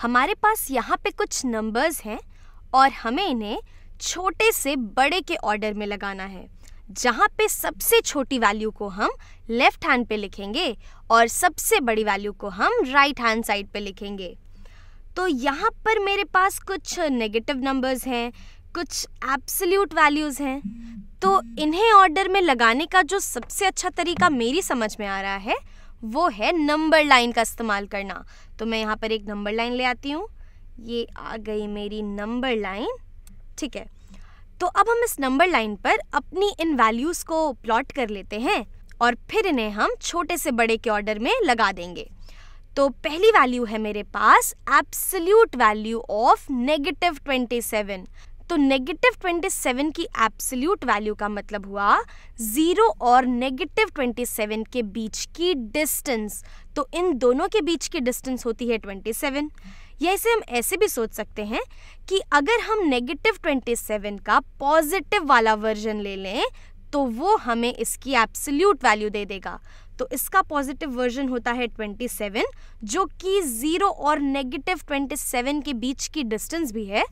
हमारे पास यहाँ पे कुछ नंबर्स हैं और हमें इन्हें छोटे से बड़े के ऑर्डर में लगाना है, जहाँ पे सबसे छोटी वैल्यू को हम लेफ्ट हैंड पे लिखेंगे और सबसे बड़ी वैल्यू को हम राइट हैंड साइड पे लिखेंगे। तो यहाँ पर मेरे पास कुछ नेगेटिव नंबर्स हैं, कुछ एब्सोल्यूट वैल्यूज़ हैं। तो इन्हें ऑर्डर में लगाने का जो सबसे अच्छा तरीका मेरी समझ में आ रहा है वो है नंबर लाइन का इस्तेमाल करना। तो मैं यहाँ पर एक नंबर लाइन ले आती हूँ। ये आ गई मेरी नंबर लाइन, ठीक है। तो अब हम इस नंबर लाइन पर अपनी इन वैल्यूज़ को प्लॉट कर लेते हैं और फिर इन्हें हम छोटे से बड़े के ऑर्डर में लगा देंगे। तो पहली वैल्यू है मेरे पास एब्सोल्यूट वैल्यू ऑफ -27। तो -27 की एब्सोल्यूट वैल्यू का मतलब हुआ 0 और -27 के बीच की डिस्टेंस। तो इन दोनों के बीच की डिस्टेंस होती है 27। या इसे हम ऐसे भी सोच सकते हैं कि अगर हम -27 का पॉजिटिव वाला वर्जन ले लें तो वो हमें इसकी एब्सोल्यूट वैल्यू दे देगा। तो इसका पॉजिटिव वर्जन होता है 27, जो कि 0 और -27 के बीच की डिस्टेंस भी है।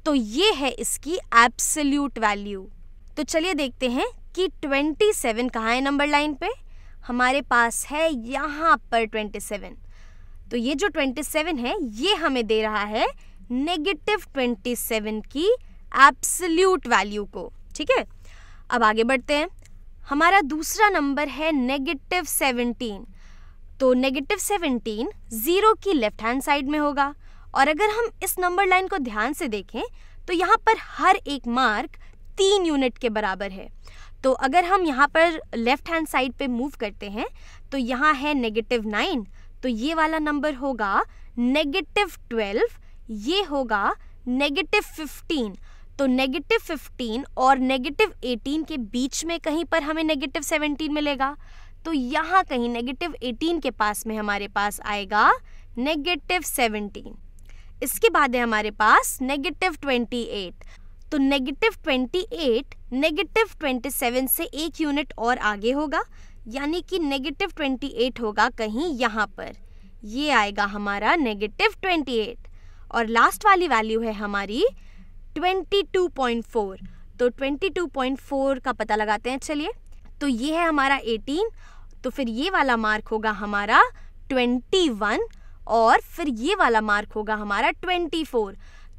तो ये है इसकी एब्सोल्यूट वैल्यू। तो चलिए देखते हैं कि 27 कहाँ है नंबर लाइन पे। हमारे पास है यहाँ पर 27। तो ये जो 27 है ये हमें दे रहा है -27 की एब्सोल्यूट वैल्यू को, ठीक है। अब आगे बढ़ते हैं। हमारा दूसरा नंबर है -17। तो -17 0 की लेफ्ट हैंड साइड में होगा। और अगर हम इस नंबर लाइन को ध्यान से देखें तो यहाँ पर हर एक मार्क 3 यूनिट के बराबर है। तो अगर हम यहाँ पर लेफ्ट हैंड साइड पे मूव करते हैं तो यहाँ है -9, तो ये वाला नंबर होगा -12, ये होगा -15। तो -15 और -18 के बीच में कहीं पर हमें -17 मिलेगा। तो यहाँ कहीं -18 के पास में हमारे पास आएगा -17। इसके बाद है हमारे पास -28। तो -28 -27 से 1 यूनिट और आगे होगा, यानी कि -28 होगा कहीं यहाँ पर। ये आएगा हमारा -28। और लास्ट वाली वैल्यू है हमारी 22.4। तो 22.4 का पता लगाते हैं चलिए। तो ये है हमारा 18, तो फिर ये वाला मार्क होगा हमारा 21 और फिर ये वाला मार्क होगा हमारा 24।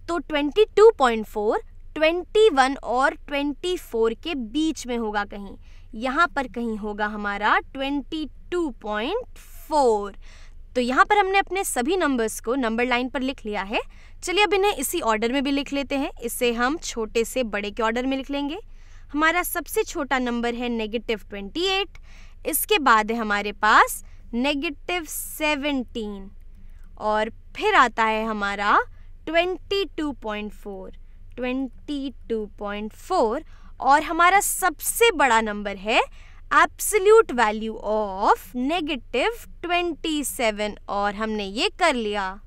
तो 22.4 21 और 24 के बीच में होगा कहीं, यहाँ पर कहीं होगा हमारा 22.4। तो यहाँ पर हमने अपने सभी नंबर्स को नंबर लाइन पर लिख लिया है। चलिए अब इन्हें इसी ऑर्डर में भी लिख लेते हैं। इसे हम छोटे से बड़े के ऑर्डर में लिख लेंगे। हमारा सबसे छोटा नंबर है -28, इसके बाद है हमारे पास -17 और फिर आता है हमारा 22.4 और हमारा सबसे बड़ा नंबर है एब्सोल्यूट वैल्यू ऑफ -27 और हमने ये कर लिया।